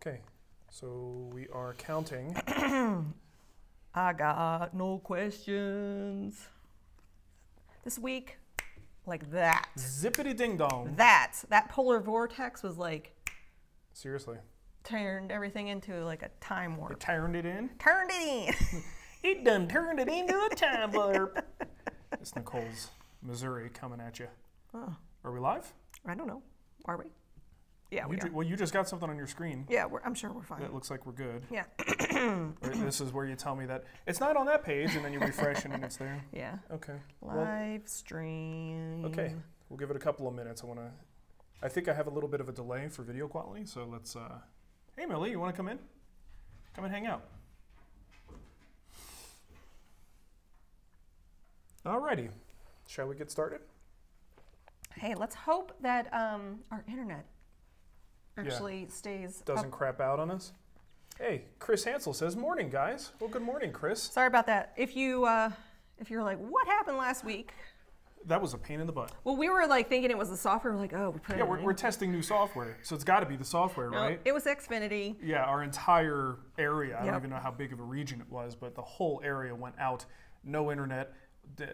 Okay, so we are counting. I got no questions. This week, like that. Zippity ding dong. That polar vortex was like... Seriously. Turned everything into like a time warp. It turned it in? Turned it in. It done turned it into a time warp. It's Nicole's Missouri coming at you. Oh. Are we live? I don't know. Are we? Yeah, we are. Well, you just got something on your screen. Yeah, I'm sure we're fine. That looks like we're good. Yeah. This is where you tell me that it's not on that page, and then you refresh and it's there. Yeah. Okay. Live stream. Okay. We'll give it a couple of minutes. I think I have a little bit of a delay for video quality, so let's... Hey, Millie, you want to come in? Come and hang out. Alrighty. Shall we get started? Hey, let's hope that our internet actually stays Doesn't up. crap out on us. Hey, Chris Hansel says, morning, guys. Well, good morning, Chris. Sorry about that. If you're like, what happened last week? That was a pain in the butt. Well, we were like thinking it was the software. We're like, oh, we put it in. Yeah, we're testing new software, so it's got to be the software, No, right? it was Xfinity. Yeah, our entire area, I Yep. don't even know how big of a region it was, but the whole area went out, no internet,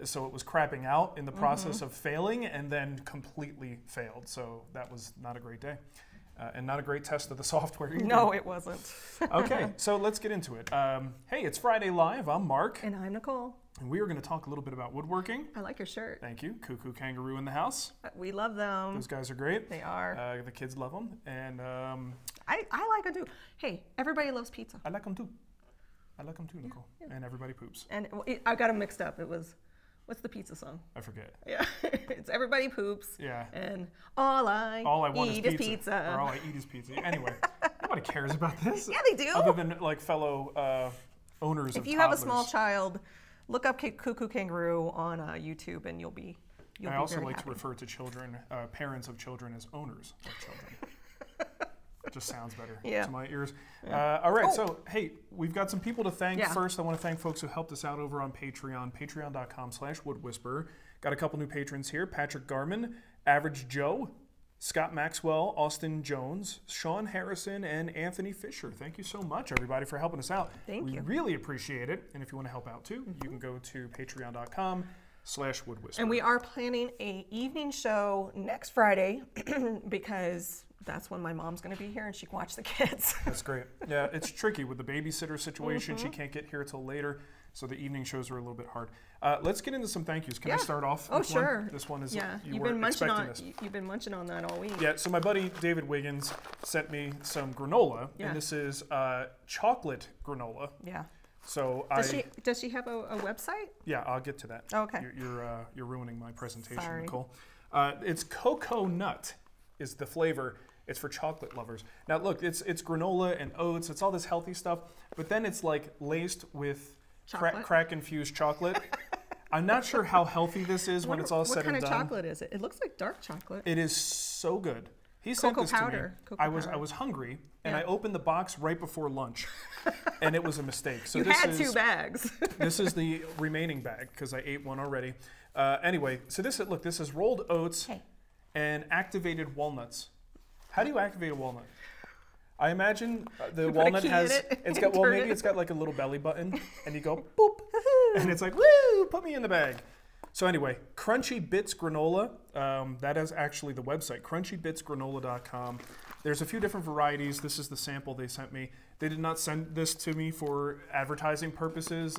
so it was crapping out in the process of failing and then completely failed. So that was not a great day. And not a great test of the software either. No, it wasn't. Okay, so let's get into it. Hey, it's Friday Live. I'm Marc. And I'm Nicole. And we are going to talk a little bit about woodworking. I like your shirt. Thank you. Koo Koo Kanga Roo in the house. We love them. Those guys are great. They are. The kids love them. And I like them too. Hey, everybody loves pizza. I like them too. I like them too, Nicole. Yeah. And everybody poops. And I got them mixed up. It was, what's the pizza song? I forget. Yeah, it's everybody poops. Yeah. And all I want eat is pizza. Or all I eat is pizza. Anyway, nobody cares about this. Yeah, they do. Other than like fellow owners of If you toddlers. have a small child, look up Koo Koo Kanga Roo on YouTube, and you'll be I also very like happy. to refer to children, parents of children, as owners of children. It just sounds better to my ears. Yeah. All right, so hey, we've got some people to thank. Yeah. First, I want to thank folks who helped us out over on Patreon, patreon.com/woodwhisperer. Got a couple new patrons here: Patrick Garman, Average Joe, Scott Maxwell, Austin Jones, Sean Harrison, and Anthony Fisher. Thank you so much, everybody, for helping us out. Thank you. We really appreciate it. And if you want to help out too, you can go to patreon.com/woodwhisperer. And we are planning an evening show next Friday because that's when my mom's going to be here and she can watch the kids. That's great. Yeah, it's tricky with the babysitter situation. She can't get here till later, so the evening shows are a little bit hard. Let's get into some thank yous. Can I start off? Oh, with sure. One? This one is you've been munching on that all week. Yeah. So my buddy David Wiggins sent me some granola, and this is chocolate granola. Yeah. So does she have a website? Yeah, I'll get to that. Oh, okay. You're ruining my presentation, Sorry. Nicole. It's cocoa nut is the flavor. It's for chocolate lovers. Now look, it's granola and oats. It's all this healthy stuff, but then it's like laced with crack infused chocolate. I'm not sure how healthy this is when it's all said and done. What kind of chocolate is it? It looks like dark chocolate. It is so good. He sent this to me. I was hungry, and I opened the box right before lunch, and it was a mistake. So you had 2 bags. This is the remaining bag because I ate one already. Anyway, so this is rolled oats and activated walnuts. How do you activate a walnut? I imagine the walnut has maybe it's got like a little belly button, and you go boop, and it's like woo, put me in the bag. So anyway, Crunchy Bits Granola, that is actually the website, crunchybitsgranola.com. There's a few different varieties. This is the sample they sent me. They did not send this to me for advertising purposes.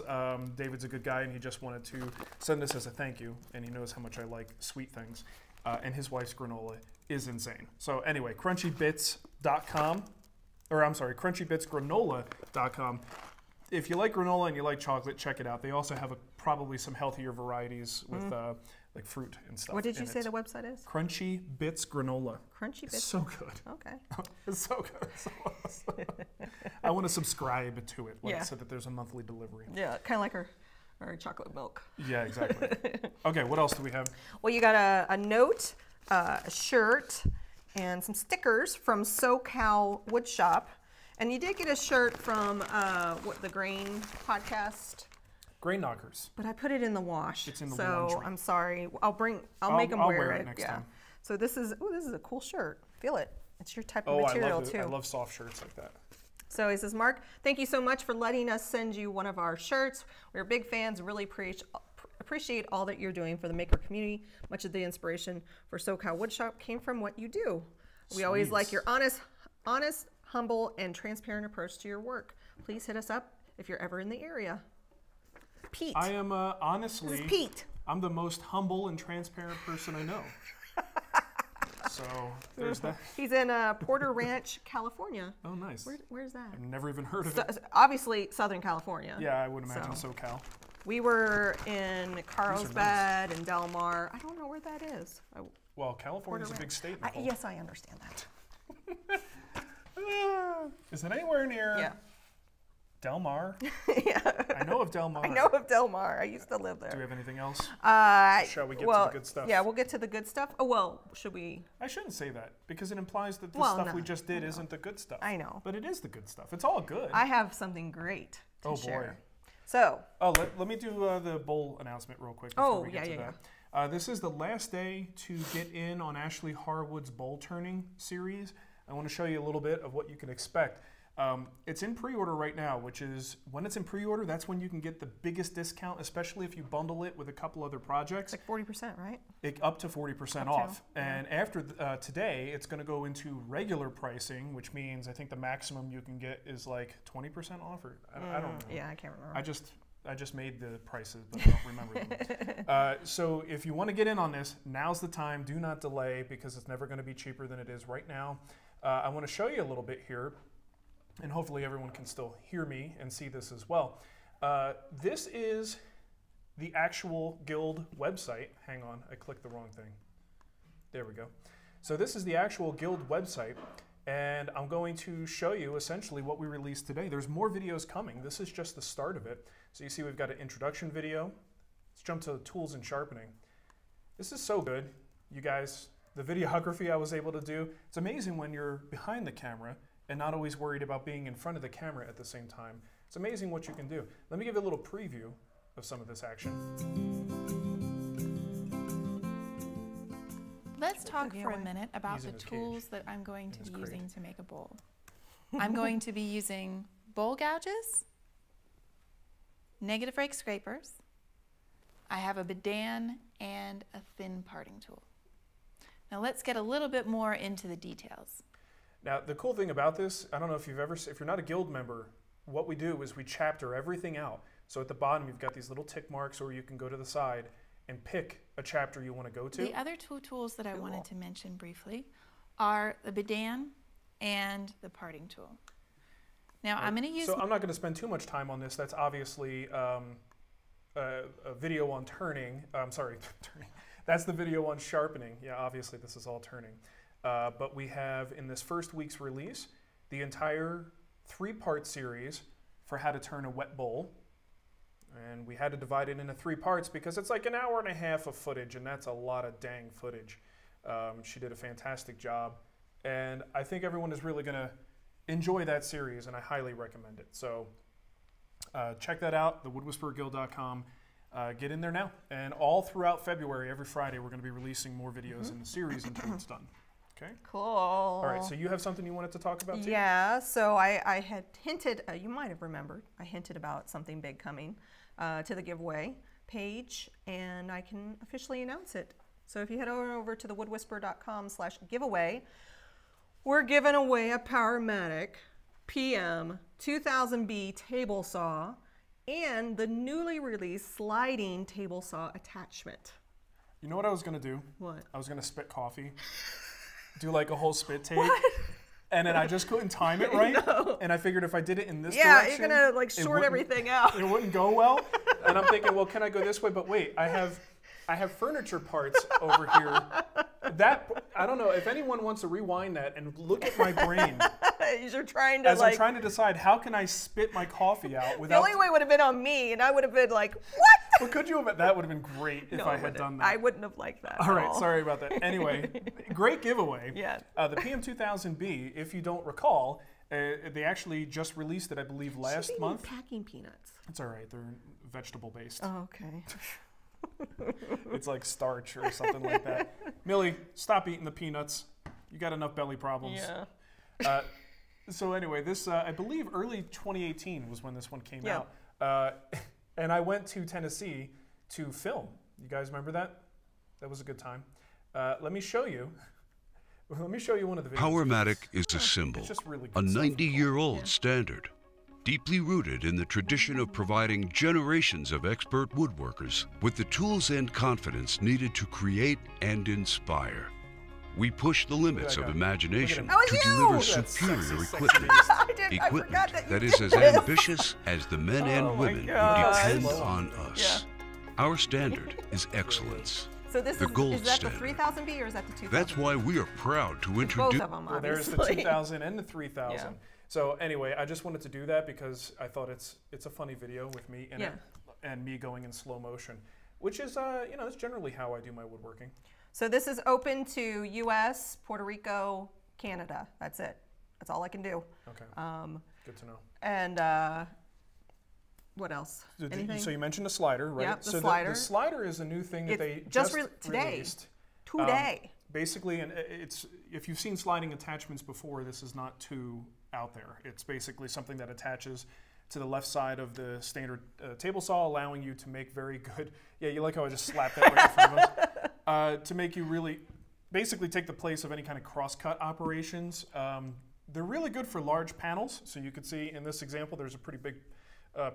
David's a good guy, and he just wanted to send this as a thank you, and he knows how much I like sweet things. And his wife's granola is insane. So anyway, crunchybitsgranola.com. If you like granola and you like chocolate, check it out. They also have probably some healthier varieties with like fruit and stuff. What did you say the website is? Crunchy Bits Granola. Crunchy Bits? It's so good. Okay. It's so good. It's so awesome. I want to subscribe to it so that there's a monthly delivery. Yeah, kind of like our chocolate milk. Yeah, exactly. Okay, what else do we have? Well, you got a note, a shirt, and some stickers from SoCal Woodshop. And you did get a shirt from the Grain podcast. Grain Knockers. But I put it in the wash. It's in the laundry. I'm sorry. I'll make them wear it next yeah. time. So this is a cool shirt. Feel it. It's your type of material too. I love soft shirts like that. So he says, Mark, thank you so much for letting us send you one of our shirts. We're big fans, really appreciate all that you're doing for the maker community. Much of the inspiration for SoCal Woodshop came from what you do. We always like your honest, humble, and transparent approach to your work. Please hit us up if you're ever in the area. Pete. I am honestly, this is Pete. I'm the most humble and transparent person I know. So there's that. He's in Porter Ranch, California. Oh, nice. Where's that? I've never even heard of it. Obviously, Southern California. Yeah, I would imagine SoCal. We were in Carlsbad and Del Mar. I don't know where that is. Well, California's a big state, Nicole. Yes, I understand that. Is it anywhere near Del Mar? Yeah. I know of Del Mar. I know of Del Mar. I used to live there. Do we have anything else? Shall we get to the good stuff? Yeah, we'll get to the good stuff. Oh, well, should we? I shouldn't say that because it implies that the stuff we just did isn't the good stuff. I know. But it is the good stuff. It's all good. I have something great to share. Boy. So. Oh, let me do the bowl announcement real quick before we get to that. This is the last day to get in on Ashley Harwood's bowl turning series. I want to show you a little bit of what you can expect. It's in pre-order right now, which is when it's in pre-order, that's when you can get the biggest discount, especially if you bundle it with a couple other projects. It's like 40%, right? Up to 40% off. And after today, it's going to go into regular pricing, which means I think the maximum you can get is like 20% off. Or I don't remember. Yeah, I can't remember. I just made the prices, but I don't remember them. So if you want to get in on this, now's the time. Do not delay because it's never going to be cheaper than it is right now. I want to show you a little bit here, and hopefully everyone can still hear me and see this as well. This is the actual Guild website. Hang on, I clicked the wrong thing. There we go. So this is the actual Guild website, and I'm going to show you essentially what we released today. There's more videos coming. This is just the start of it. So you see we've got an introduction video. Let's jump to the tools and sharpening. This is so good, you guys. The videography I was able to do. It's amazing when you're behind the camera and not always worried about being in front of the camera at the same time. It's amazing what you can do. Let me give you a little preview of some of this action. Let's talk for a minute about the tools that I'm going to be using to make a bowl. I'm going to be using bowl gouges, negative rake scrapers. I have a bidan and a thin parting tool. Now let's get a little bit more into the details. Now the cool thing about this, I don't know if you've ever, if you're not a Guild member, what we do is we chapter everything out. So at the bottom you've got these little tick marks, or you can go to the side and pick a chapter you want to go to. The other two tools that I wanted to mention briefly are the bidan and the parting tool. Now I'm going to use... So I'm not going to spend too much time on this. That's obviously a video on turning. Sorry, turning. That's the video on sharpening. Yeah, obviously this is all turning. But we have in this first week's release the entire 3-part series for how to turn a wet bowl. And we had to divide it into 3 parts because it's like an hour and a half of footage, and that's a lot of dang footage. She did a fantastic job. And I think everyone is really going to enjoy that series, and I highly recommend it. So check that out, thewoodwhispererguild.com. Get in there now. And all throughout February, every Friday, we're going to be releasing more videos in the series until it's done. Okay? Cool. All right, so you have something you wanted to talk about too? Yeah, so I had hinted, you might have remembered, I hinted about something big coming to the giveaway page, and I can officially announce it. So if you head over to thewoodwhisperer.com/giveaway, we're giving away a Powermatic PM 2000B table saw and the newly released sliding table saw attachment. You know what I was going to do? What? I was going to spit coffee. Do like a whole spit take. What? And then I just couldn't time it right. No. And I figured if I did it in this direction, direction, you're going to like short everything out. It wouldn't go well. And I'm thinking, well, can I go this way? But wait, I have furniture parts over here. That, I don't know, if anyone wants to rewind that and look at my brain. You're trying to I'm trying to decide how can I spit my coffee out without... The only way would have been on me, and I would have been like, what? Well, could you have... That would have been great if I had done that. I wouldn't have liked that All right, sorry about that. Anyway, great giveaway. Yeah. The PM2000B, if you don't recall, they actually just released it, I believe, last month. Packing peanuts. It's all right. They're vegetable-based. Oh, okay. It's like starch or something like that. Millie, stop eating the peanuts. You got enough belly problems. Yeah. So anyway, this, I believe early 2018 was when this one came out. And I went to Tennessee to film. You guys remember that? That was a good time. Let me show you. Let me show you one of the videos. Powermatic is a symbol, really a 90-year-old standard, deeply rooted in the tradition of providing generations of expert woodworkers with the tools and confidence needed to create and inspire. We push the limits of imagination to deliver superior equipment. Equipment that is as ambitious as the men and women who depend on us. Our standard is excellence. So this the gold is that standard. the 3000B or is that the 2000? That's why we are proud to introduce. Both of them, well, there's the 2000 and the 3000. So anyway, I just wanted to do that because I thought it's a funny video with me in it and me going in slow motion, which is you know, that's generally how I do my woodworking. So this is open to U.S., Puerto Rico, Canada. That's it. That's all I can do. Okay. Good to know. And what else? Anything? So you mentioned a slider, right? Yep, the so slider. The slider is a new thing that they just released. Today. Basically, and it's, if you've seen sliding attachments before, this is not too out there. It's basically something that attaches to the left side of the standard table saw, allowing you to make very good, you like how I just slapped that right in front of us? To make you really, basically take the place of any kind of cross-cut operations. They're really good for large panels. So you could see in this example, there's a pretty big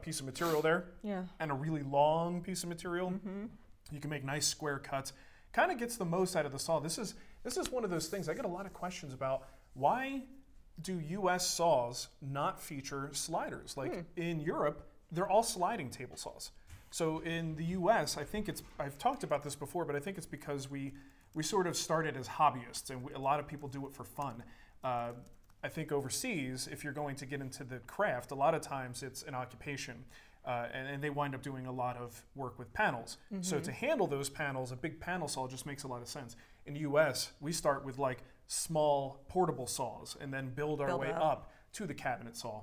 piece of material there. Yeah. And a really long piece of material. Mm-hmm. You can make nice square cuts. Kind of gets the most out of the saw. This is one of those things, I get a lot of questions about why do US saws not feature sliders? Like in Europe, they're all sliding table saws. So in the US, I think I've talked about this before, but I think it's because we sort of started as hobbyists and a lot of people do it for fun. I think overseas, if you're going to get into the craft, a lot of times it's an occupation. And they wind up doing a lot of work with panels. Mm-hmm. So to handle those panels, a big panel saw just makes a lot of sense. In the US, we start with like small portable saws and then build our way up to the cabinet saw.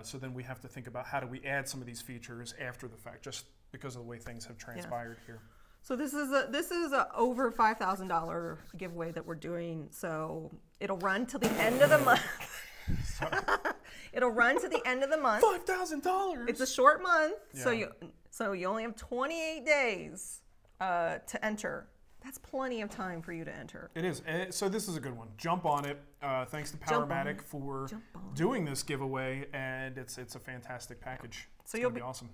So then we have to think about how do we add some of these features after the fact, just because of the way things have transpired here. So this is a over $5,000 giveaway that we're doing. So it'll run till the end of the month. It'll run to the end of the month. $5,000. It's a short month, so you only have 28 days to enter. That's plenty of time for you to enter. It is. So this is a good one. Jump on it. Thanks to Powermatic for doing this giveaway, and it's a fantastic package. So you'll be awesome.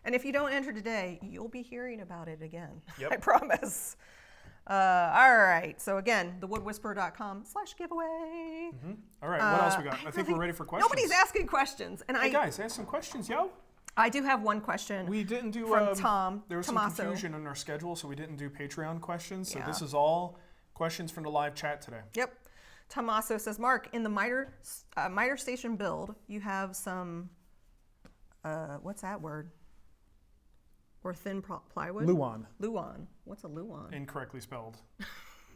And if you don't enter today, you'll be hearing about it again. Yep. I promise. All right. So again, thewoodwhisperer.com/giveaway. Mm-hmm. All right. What else we got? I think we're ready for questions. Nobody's asking questions, and hey guys, ask some questions, yo. I do have one question. We didn't do from Tom. There was some confusion in our schedule, so we didn't do Patreon questions. So this is all questions from the live chat today. Yep. Tommaso says, Mark, in the miter station build, you have some. What's that word? Or thin plywood? Luan. Luan. What's a Luan? Incorrectly spelled.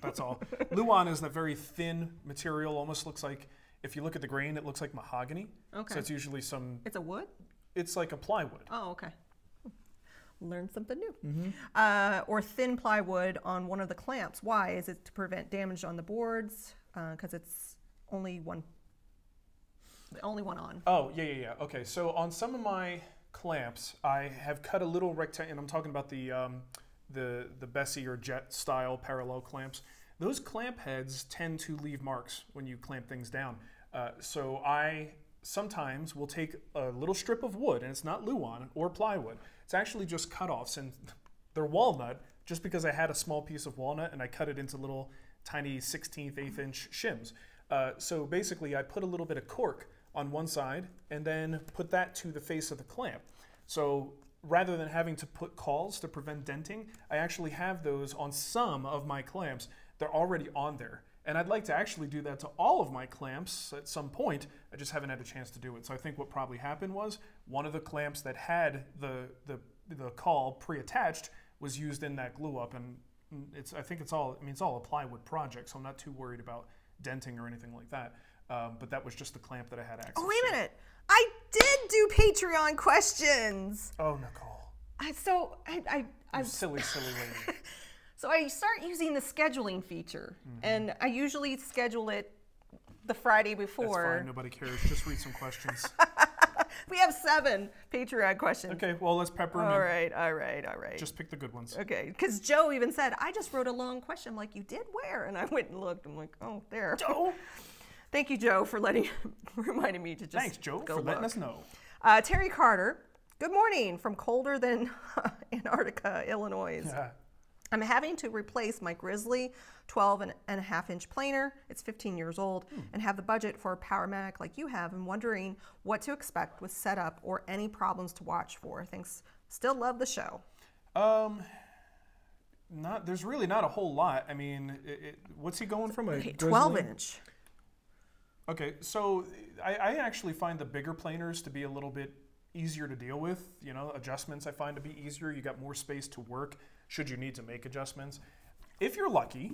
That's all. Luan is that very thin material. Almost looks like, if you look at the grain, it looks like mahogany. Okay. So it's usually some. It's a wood? It's like a plywood. Oh, okay. Learn something new. Mm-hmm. Or thin plywood on one of the clamps. Why? Is it to prevent damage on the boards? Because it's only one on. Oh, yeah. Okay, so on some of my clamps, I have cut a little rectangle, and I'm talking about the Bessie or Jet style parallel clamps. Those clamp heads tend to leave marks when you clamp things down. So I sometimes will take a little strip of wood, and it's not Luan or plywood. It's actually just cut-offs, and they're walnut, just because I had a small piece of walnut, and I cut it into little tiny 16th, 1/8 inch shims. So basically, I put a little bit of cork on one side, and then put that to the face of the clamp. So rather than having to put cauls to prevent denting, I actually have those on some of my clamps. They're already on there. And I'd like to actually do that to all of my clamps at some point. I just haven't had a chance to do it. So I think what probably happened was one of the clamps that had the caul pre-attached was used in that glue up, and I think it's all a plywood project, so I'm not too worried about denting or anything like that. But that was just the clamp that I had access to. Oh, wait a minute. I did do Patreon questions. Oh, Nicole. I'm silly lady. So I start using the scheduling feature, and I usually schedule it the Friday before. That's fine, nobody cares. Just read some questions. We have 7 Patreon questions. Okay, well, let's pepper them in. All right. Just pick the good ones. Okay, because Joe even said, I just wrote a long question. I'm like, you did where? And I went and looked. I'm like, oh, there. Joe? Thank you, Joe, for reminding me to just Thanks, Joe, go for look. letting us know. Terry Carter, good morning from colder than Antarctica, Illinois. Yeah. I'm having to replace my Grizzly 12.5-inch planer. It's 15 years old and have the budget for a Powermatic like you have, and wondering what to expect with setup or any problems to watch for. Thanks. Still love the show. There's really not a whole lot. I mean, what's he going from? A 12-inch. Okay, so I actually find the bigger planers to be a little bit easier to deal with. You know, adjustments I find to be easier. You got more space to work should you need to make adjustments. If you're lucky,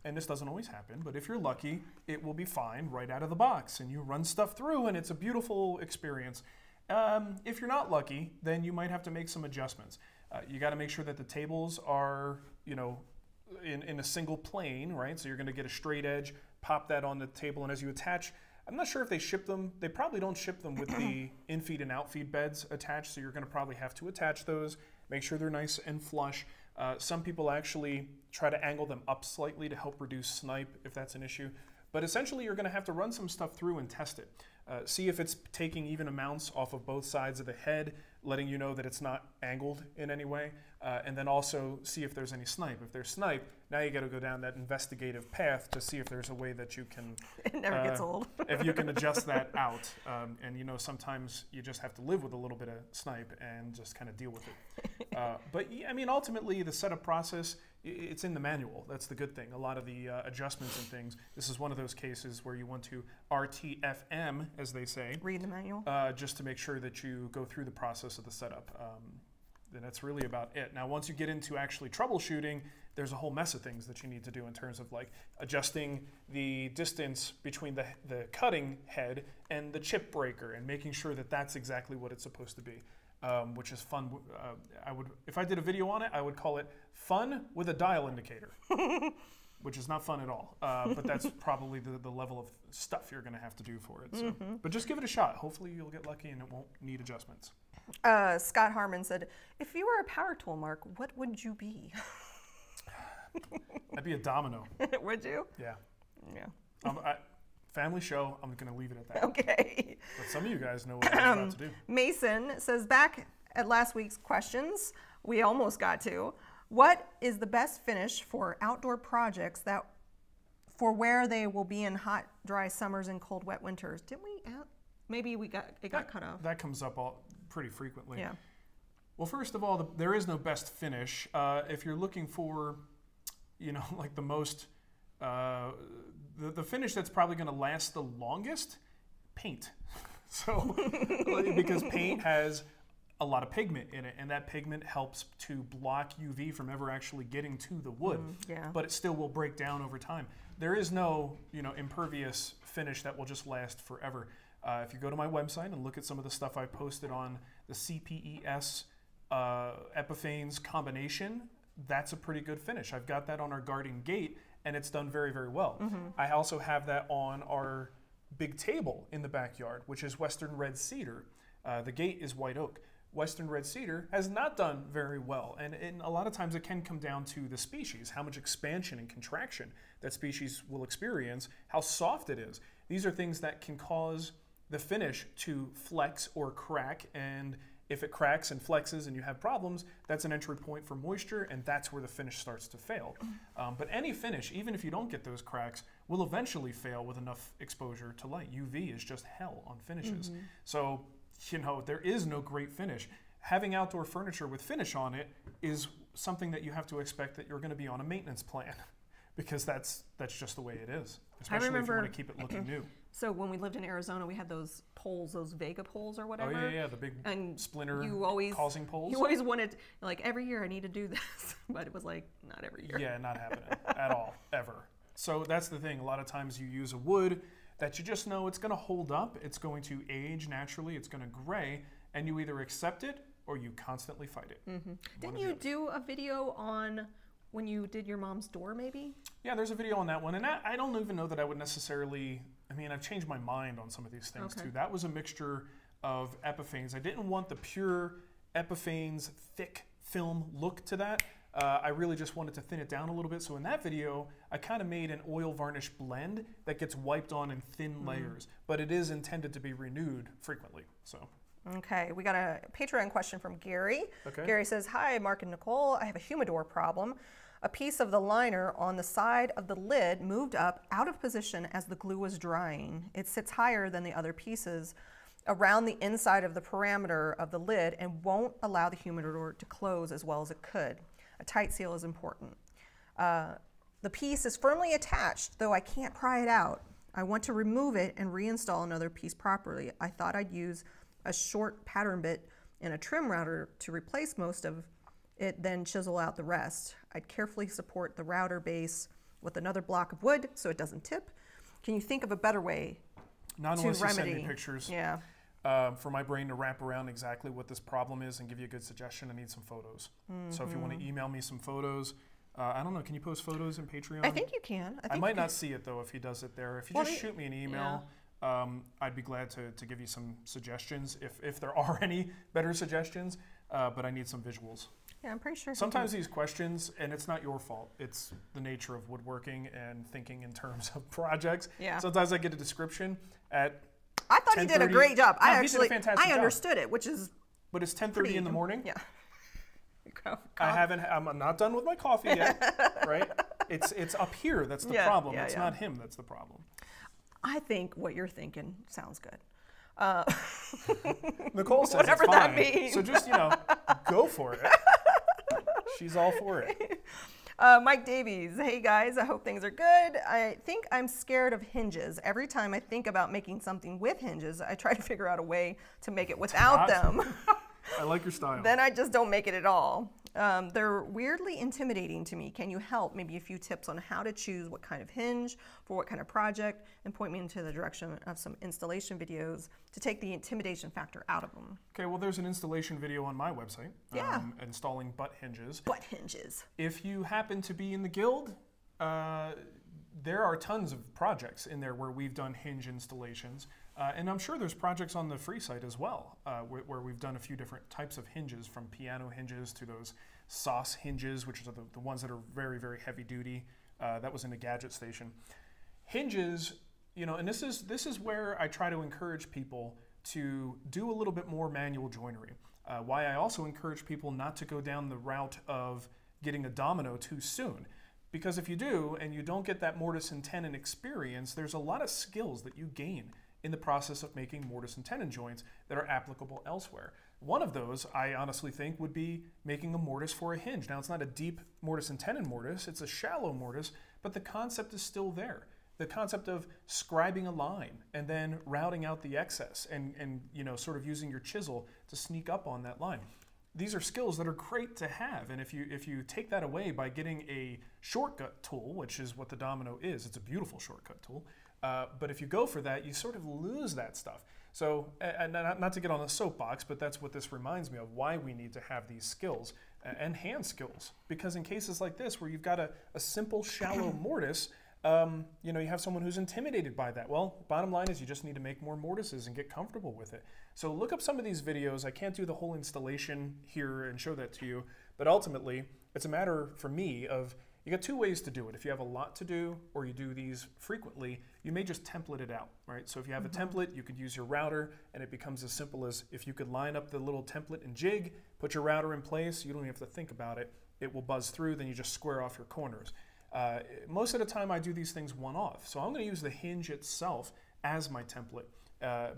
and this doesn't always happen, but if you're lucky, it will be fine right out of the box, and you run stuff through, and it's a beautiful experience. If you're not lucky, then you might have to make some adjustments. You got to make sure that the tables are, you know, in a single plane, right? So you're going to get a straight edge, pop that on the table, and as you attach, I'm not sure if they ship them. They probably don't ship them with the in-feed and out-feed beds attached, so you're going to probably have to attach those, make sure they're nice and flush. Some people actually try to angle them up slightly to help reduce snipe if that's an issue. But essentially, you're going to have to run some stuff through and test it. See if it's taking even amounts off of both sides of the head, letting you know that it's not angled in any way. And then also see if there's any snipe. If there's snipe, now you got to go down that investigative path to see if there's a way that you can... It never gets old. if you can adjust that out. And you know, sometimes you just have to live with a little bit of snipe and just kind of deal with it. But I mean, ultimately, the setup process, it's in the manual. That's the good thing. A lot of the adjustments and things, this is one of those cases where you want to RTFM, as they say. Read the manual. Just to make sure that you go through the process of the setup. Then that's really about it. Now, once you get into actually troubleshooting, there's a whole mess of things that you need to do in terms of like adjusting the distance between the cutting head and the chip breaker and making sure that that's exactly what it's supposed to be, which is fun. If I did a video on it, I would call it fun with a dial indicator, which is not fun at all. But that's probably the level of stuff you're going to have to do for it. So. But just give it a shot. Hopefully you'll get lucky and it won't need adjustments. Scott Harmon said, if you were a power tool, Mark, what would you be? I'd be a domino. Would you? Yeah. Yeah. Family show, I'm going to leave it at that. Okay. But some of you guys know what I was about to do. Mason says, back at last week's questions, we almost got to, what is the best finish for outdoor projects that for where they will be in hot, dry summers and cold, wet winters? Didn't we? Maybe it got cut off. That comes up pretty frequently. Yeah. Well, first of all, there is no best finish. If you're looking for, you know, like the most, the finish that's probably going to last the longest, paint. So, because paint has a lot of pigment in it, and that pigment helps to block UV from ever actually getting to the wood. Yeah. But it still will break down over time. There is no, you know, impervious finish that will just last forever. If you go to my website and look at some of the stuff I posted on the CPES Epiphanes combination, that's a pretty good finish. I've got that on our garden gate, and it's done very, very well. I also have that on our big table in the backyard, which is Western Red Cedar. The gate is white oak. Western Red Cedar has not done very well, and a lot of times it can come down to the species, how much expansion and contraction that species will experience, how soft it is. These are things that can cause the finish to flex or crack, and if it cracks and flexes and you have problems, that's an entry point for moisture, and that's where the finish starts to fail. But any finish, even if you don't get those cracks, will eventually fail with enough exposure to light. UV is just hell on finishes. So, you know, there is no great finish. Having outdoor furniture with finish on it is something that you have to expect that you're going to be on a maintenance plan, because that's just the way it is, especially if you want to keep it looking new. So when we lived in Arizona, we had those poles, those Vega poles or whatever. Oh, yeah, the big splinter causing poles. You always wanted, like, every year I need to do this, but it was like, not every year. Yeah, not happening at all, ever. So that's the thing. A lot of times you use a wood that you just know it's going to hold up, it's going to age naturally, it's going to gray, and you either accept it or you constantly fight it. Didn't you do a video on When you did your mom's door, maybe? Yeah, there's a video on that one. And I don't even know that I would necessarily, I mean, I've changed my mind on some of these things too. That was a mixture of epiphanes. I didn't want the pure epiphanes thick film look to that. I really just wanted to thin it down a little bit. So in that video, I kind of made an oil varnish blend that gets wiped on in thin layers, but it is intended to be renewed frequently. So. Okay, we got a Patreon question from Gary. Okay. Gary says, hi, Marc and Nicole. I have a humidor problem. A piece of the liner on the side of the lid moved up out of position as the glue was drying. It sits higher than the other pieces around the inside of the parameter of the lid and won't allow the humidor to close as well as it could. A tight seal is important. The piece is firmly attached, though I can't pry it out. I want to remove it and reinstall another piece properly. I thought I'd use a short pattern bit and a trim router to replace most of it, then chisel out the rest. I'd carefully support the router base with another block of wood so it doesn't tip. Can you think of a better way Not to unless you remedy? send me pictures. Yeah. For my brain to wrap around exactly what this problem is and give you a good suggestion, I need some photos. So if you want to email me some photos, I don't know, can you post photos in Patreon? I think you can. I might not see it though if he does it there. If you just shoot me an email, I'd be glad to give you some suggestions if there are any better suggestions, but I need some visuals. Yeah, I'm pretty sure. Sometimes these questions, and it's not your fault, it's the nature of woodworking and thinking in terms of projects. Yeah. Sometimes I get a description at I thought he did a 10:30. great job. No, I he did a actually, fantastic I job. understood it, which is But it's 10:30 in the morning. Yeah. I'm not done with my coffee yet, right? It's up here that's the problem. It's not him that's the problem. I think what you're thinking sounds good. Nicole says Whatever it's that fine. means. So just, go for it. She's all for it. Mike Davies, hey guys, I hope things are good. I think I'm scared of hinges. Every time I think about making something with hinges, I try to figure out a way to make it without them. I like your style. Then I just don't make it at all. They're weirdly intimidating to me. Can you help? Maybe a few tips on how to choose what kind of hinge for what kind of project, and point me into the direction of some installation videos to take the intimidation factor out of them. Okay, well, there's an installation video on my website. Installing butt hinges. Butt hinges. If you happen to be in the guild, there are tons of projects in there where we've done hinge installations. And I'm sure there's projects on the free site as well, where we've done a few different types of hinges, from piano hinges to those sauce hinges, which are the ones that are very, very heavy duty. That was in a gadget station. Hinges, and this is where I try to encourage people to do a little bit more manual joinery. Why I also encourage people not to go down the route of getting a domino too soon. Because if you do, and you don't get that mortise and tenon experience, there's a lot of skills that you gain in the process of making mortise and tenon joints that are applicable elsewhere. One of those, I honestly think, would be making a mortise for a hinge. Now, it's not a deep mortise and tenon mortise, it's a shallow mortise, but the concept is still there. The concept of scribing a line and then routing out the excess and sort of using your chisel to sneak up on that line. These are skills that are great to have, and if you take that away by getting a shortcut tool, which is what the domino is, it's a beautiful shortcut tool, but if you go for that, you sort of lose that stuff. So, and not to get on a soapbox, but that's what this reminds me of, why we need to have these skills and hand skills. Because in cases like this, where you've got a simple, shallow mortise, you have someone who's intimidated by that. Well, bottom line is you just need to make more mortises and get comfortable with it. So look up some of these videos. I can't do the whole installation here and show that to you, but ultimately, it's a matter for me of, you got two ways to do it. If you have a lot to do, or you do these frequently, you may just template it out, right? So if you have a template, you could use your router, and it becomes as simple as, if you could line up the little template and jig, put your router in place, you don't even have to think about it. It will buzz through, then you just square off your corners. Most of the time I do these things one-off. So I'm going to use the hinge itself as my template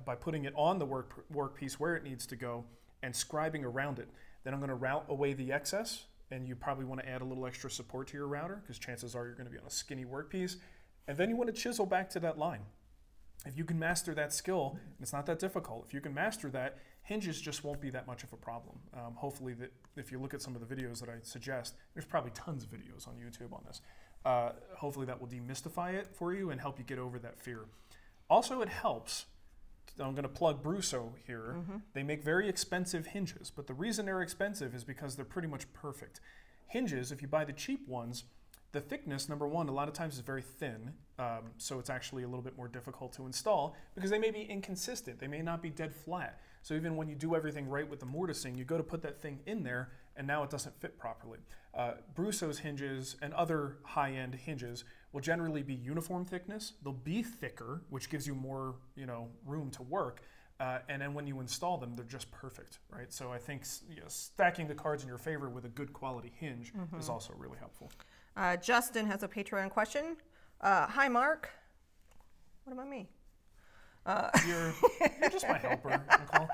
by putting it on the workpiece where it needs to go and scribing around it. Then I'm going to route away the excess, and you probably want to add a little extra support to your router because chances are you're going to be on a skinny workpiece. And then you want to chisel back to that line. If you can master that skill, and it's not that difficult, if you can master that, hinges just won't be that much of a problem. Hopefully, that if you look at some of the videos that I suggest, there's probably tons of videos on YouTube on this. Hopefully that will demystify it for you and help you get over that fear. Also, it helps, I'm going to plug Brusso here, they make very expensive hinges, but the reason they're expensive is because they're pretty much perfect. Hinges, if you buy the cheap ones, the thickness, number one, a lot of times is very thin, so it's actually a little bit more difficult to install because they may be inconsistent. They may not be dead flat. So even when you do everything right with the mortising, you go to put that thing in there, and now it doesn't fit properly. Brusso's hinges and other high-end hinges will generally be uniform thickness. They'll be thicker, which gives you more, room to work. And then when you install them, they're just perfect, right? So I think stacking the cards in your favor with a good quality hinge is also really helpful. Justin has a Patreon question. Hi, Marc. What about me? You're just my helper, Nicole.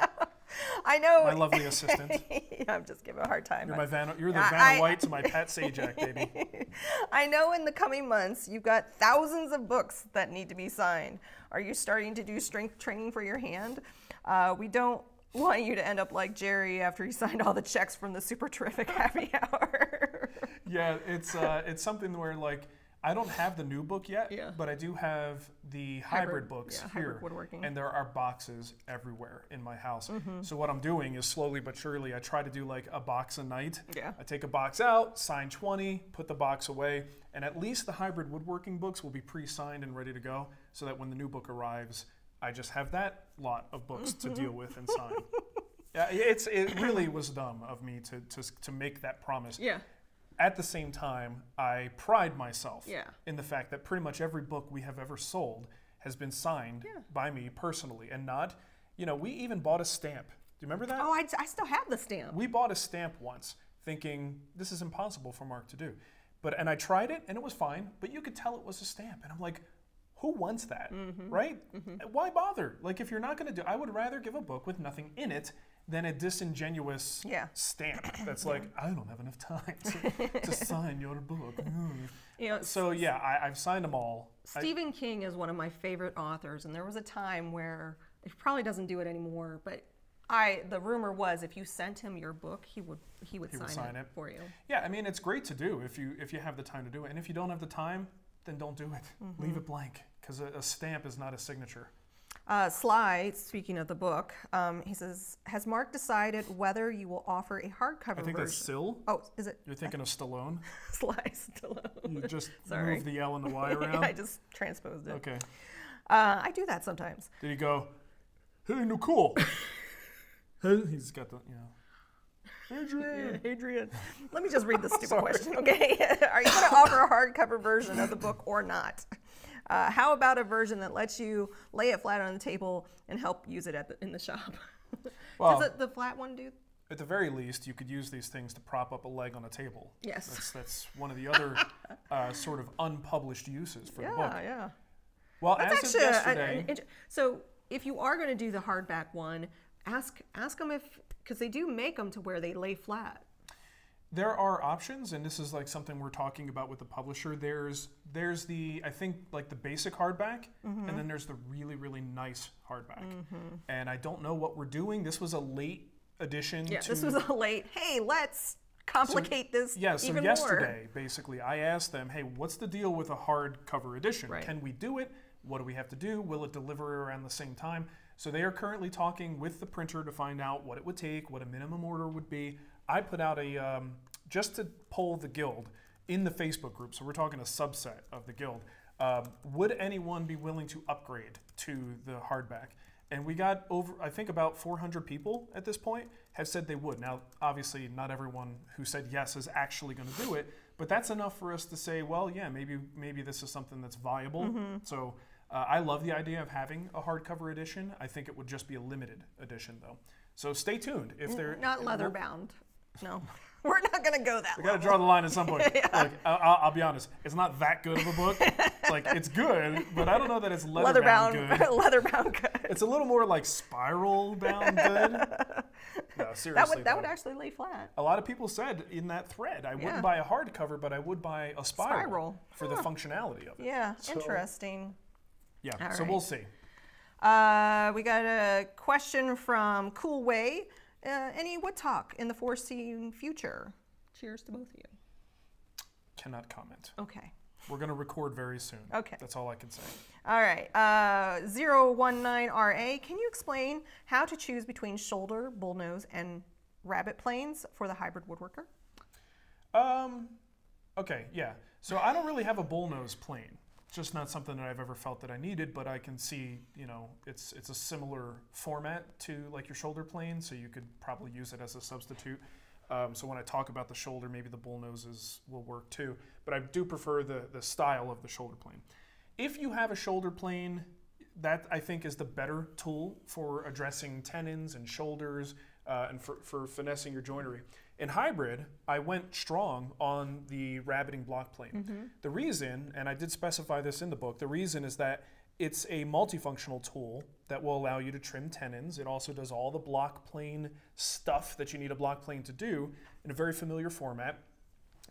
I know. My lovely assistant. I'm just giving a hard time. You're the Vanna White to my Pat Sajak, baby. I know in the coming months you've got thousands of books that need to be signed. Are you starting to do strength training for your hand? We don't want you to end up like Jerry after he signed all the checks from the super terrific happy hour. Yeah, it's something where like I don't have the new book yet, but I do have the hybrid books here, hybrid woodworking. And there are boxes everywhere in my house. So what I'm doing is slowly but surely I try to do like a box a night. Yeah. I take a box out, sign 20, put the box away, and at least the hybrid woodworking books will be pre-signed and ready to go so that when the new book arrives, I just have that lot of books to deal with and sign. Yeah, it really was dumb of me to make that promise. Yeah. At the same time, I pride myself Yeah. in the fact that pretty much every book we have ever sold has been signed by me personally, and not, we even bought a stamp. Do you remember that? Oh, I still have the stamp. We bought a stamp once, thinking this is impossible for Marc to do. And I tried it, and it was fine, but you could tell it was a stamp. And I'm like, who wants that, right? Why bother? Like, if you're not going to do, I would rather give a book with nothing in it than a disingenuous stamp that's like, I don't have enough time to sign your book. So yeah, I've signed them all. Stephen King is one of my favorite authors, and there was a time where he probably doesn't do it anymore, but the rumor was if you sent him your book, he would sign it for you. Yeah, I mean, it's great to do if you have the time to do it, and if you don't have the time, then don't do it. Leave it blank, because a stamp is not a signature. Sly, speaking of the book, he says, has Marc decided whether you will offer a hardcover version? I think that's Syl. Oh, is it? You're thinking of Stallone? Sly Stallone. You just moved the L and the Y around? I just transposed it. Okay. I do that sometimes. Did he go, hey, Nicole? He's got the, Adrian. Yeah, Adrian. Let me just read this stupid question, okay? Are you going to offer a hardcover version of the book or not? How about a version that lets you lay it flat on the table and help use it in the shop? Well, does the flat one do? At the very least, you could use these things to prop up a leg on a table. Yes. That's one of the other sort of unpublished uses for the book. Yeah. Well, That's as of yesterday... so if you are going to do the hardback one, ask them because they do make them to where they lay flat. There are options, and this is like something we're talking about with the publisher. There's the, I think, like the basic hardback, and then there's the really, really nice hardback. And I don't know what we're doing. This was a late addition. Yeah, this was a late, hey, let's complicate this even more. So yesterday, basically, I asked them, hey, what's the deal with a hardcover edition? Right. Can we do it? What do we have to do? Will it deliver around the same time? So they are currently talking with the printer to find out what it would take, what a minimum order would be. I put out a, just to poll the guild in the Facebook group, so we're talking a subset of the guild, would anyone be willing to upgrade to the hardback? And we got over, I think about 400 people at this point have said they would. Now, obviously, not everyone who said yes is actually going to do it, but that's enough for us to say, well, yeah, maybe this is something that's viable. So I love the idea of having a hardcover edition. I think it would just be a limited edition, though. So stay tuned. If they're not leather bound. No, we're not going to go that. We got to draw the line at some point. Like, I'll be honest, it's not that good of a book. Like, it's good, but I don't know that it's leather bound good. Leather bound good. It's a little more like spiral bound good. No, seriously. That would actually lay flat. A lot of people said in that thread, I wouldn't buy a hardcover, but I would buy a spiral. For the functionality of it. Yeah, so, interesting. Yeah, all so right. We'll see. We got a question from Cool Way. Any Woodtalk in the foreseen future? Cheers to both of you. Cannot comment. Okay. We're going to record very soon. Okay. That's all I can say. All right. 019RA, can you explain how to choose between shoulder, bullnose, and rabbit planes for the hybrid woodworker? Okay, yeah. So I don't really have a bullnose plane. It's just not something that I've ever felt that I needed, but I can see, you know, it's a similar format to like your shoulder plane, so you could probably use it as a substitute. So when I talk about the shoulder, maybe the bullnoses will work too. But I do prefer the style of the shoulder plane. If you have a shoulder plane, that I think is the better tool for addressing tendons and shoulders and for finessing your joinery. In hybrid, I went strong on the rabbiting block plane. The reason, and I did specify this in the book, the reason is that it's a multifunctional tool that will allow you to trim tendons. It also does all the block plane stuff that you need a block plane to do in a very familiar format,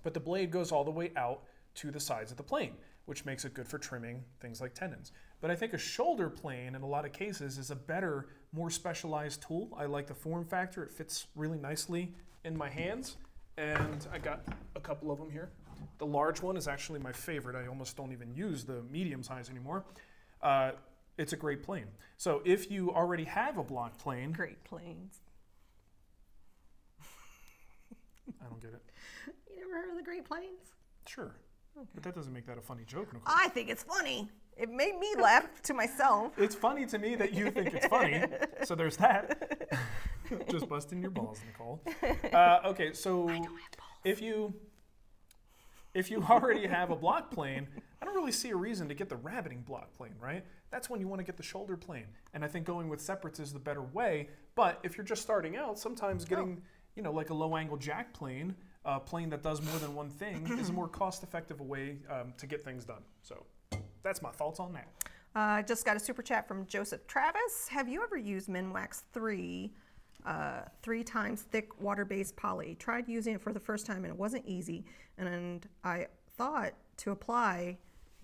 but the blade goes all the way out to the sides of the plane, which makes it good for trimming things like tendons. But I think a shoulder plane, in a lot of cases, is a better, more specialized tool. I like the form factor. It fits really nicely in my hands, and I got a couple of them here. The large one is actually my favorite. I almost don't even use the medium size anymore. It's a great plane. So if you already have a block plane... Great Plains. I don't get it. You never heard of the Great Plains? Sure. Okay. But that doesn't make that a funny joke, Nicole. I think it's funny. It made me laugh to myself. It's funny to me that you think it's funny, so there's that. Just busting your balls, Nicole. Okay, so if you already have a block plane, I don't really see a reason to get the rabbiting block plane, right? That's when you want to get the shoulder plane. And I think going with separates is the better way. But if you're just starting out, sometimes getting, you know, like a low angle jack plane, a plane that does more than one thing, is a more cost-effective way to get things done. So that's my thoughts on that. I just got a super chat from Joseph Travis. Have you ever used Minwax 3 times thick water-based poly? Tried using it for the first time and it wasn't easy. And I thought to apply...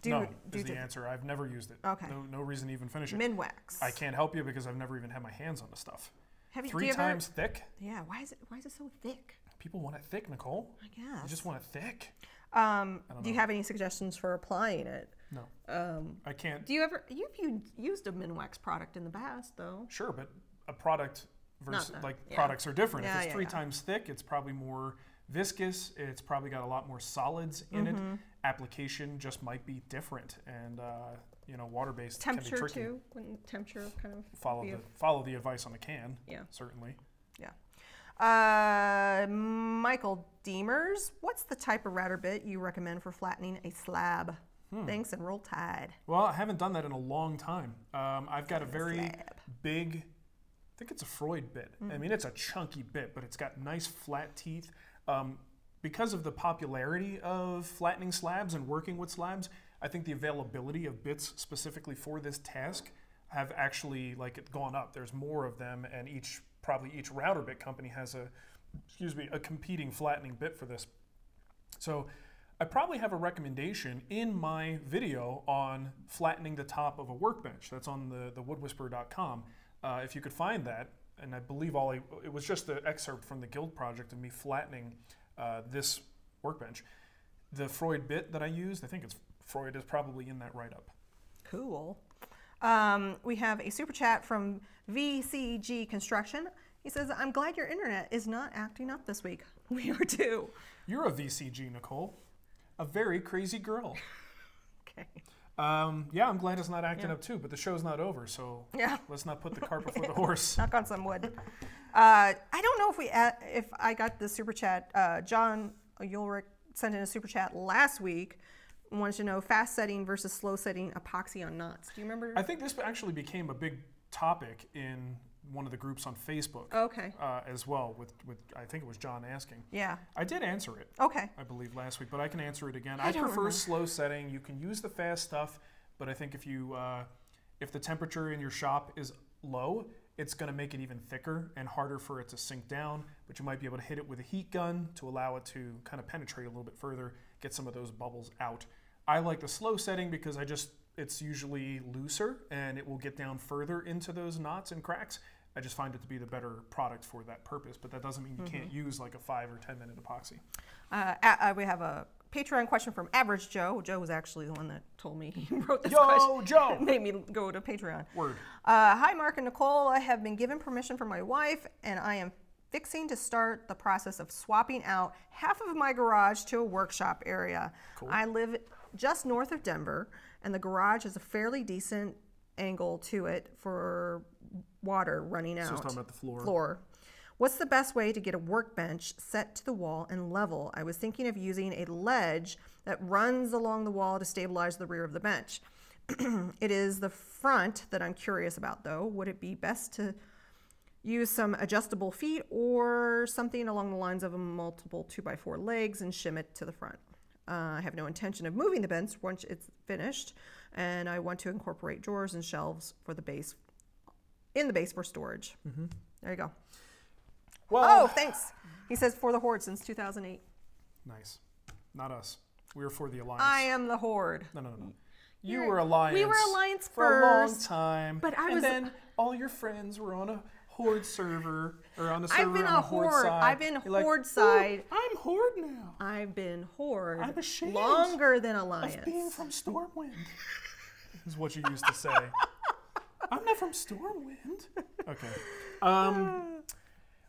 No, is the answer. I've never used it. Okay. No reason to even finish it. Minwax. I can't help you because I've never even had my hands on the stuff. Have you, 3 times thick? Yeah, why is it so thick? People want it thick, Nicole. I guess. You just want it thick. Do you have any suggestions for applying it? No. I can't. You've used a Minwax product in the past, though. Sure, but a product versus products are different. Yeah, if it's 3 times thick, it's probably more viscous. It's probably got a lot more solids in it. Application just might be different, and you know, water-based can be tricky. Temperature too. Wouldn't temperature kind of follow the advice on the can? Yeah, certainly. Yeah. Michael Deemers, what's the type of router bit you recommend for flattening a slab? Thanks, and roll tide. Well, I haven't done that in a long time. I've got a very big, I think it's a Freud bit. I mean, it's a chunky bit, but it's got nice flat teeth. Because of the popularity of flattening slabs and working with slabs, I think the availability of bits specifically for this task have actually gone up. There's more of them, and probably each router bit company has a competing flattening bit for this. So I probably have a recommendation in my video on flattening the top of a workbench. That's on the woodwhisperer.com. If you could find that, and I believe it was just the excerpt from the Guild project of me flattening this workbench. The Freud bit that I used, I think Freud is probably in that write-up. Cool. We have a super chat from VCG Construction. He says, I'm glad your internet is not acting up this week. We are too. You're a VCG, Nicole. A very crazy girl. Okay. Yeah, I'm glad it's not acting up too, but the show's not over, so let's not put the cart before the horse. Knock on some wood. I don't know if I got the super chat. John Ulrich sent in a super chat last week. Wanted to know fast setting versus slow setting epoxy on knots. Do you remember? I think this actually became a big topic in one of the groups on Facebook. Okay. As well, with I think it was John asking. Yeah. I did answer it. Okay. I believe last week, but I can answer it again. I prefer slow setting. You can use the fast stuff, but I think if the temperature in your shop is low, it's going to make it even thicker and harder for it to sink down, but you might be able to hit it with a heat gun to allow it to kind of penetrate a little bit further, get some of those bubbles out. I like the slow setting because it's usually looser and it will get down further into those knots and cracks. I just find it to be the better product for that purpose, but that doesn't mean you can't use like a 5 or 10 minute epoxy. We have a Patreon question from Average Joe. Joe was actually the one that told me he wrote this question. Joe! Made me go to Patreon. Word. Hi, Marc and Nicole. I have been given permission from my wife, and I am fixing to start the process of swapping out half of my garage to a workshop area. Cool. I live just north of Denver, and the garage has a fairly decent angle to it for water running out. So it's talking about the floor. What's the best way to get a workbench set to the wall and level? I was thinking of using a ledge that runs along the wall to stabilize the rear of the bench. It is the front that I'm curious about, though. Would it be best to use some adjustable feet or something along the lines of a multiple 2x4 legs and shim it to the front? I have no intention of moving the bench once it's finished, and I want to incorporate drawers and shelves for the base, in the base for storage. There you go. Well, oh, thanks. He says for the Horde since 2008. Nice. Not us. We were for the Alliance. I am the Horde. No. You were Alliance. We were Alliance for a long first, time. But and then all your friends were on a Horde server, or on a server I've been on a a Horde Horde. side. I've been You're Horde like, side. I'm Horde now. I've been Horde. I'm ashamed longer than Alliance. Of being from Stormwind. Is what you used to say. I'm not from Stormwind. Okay.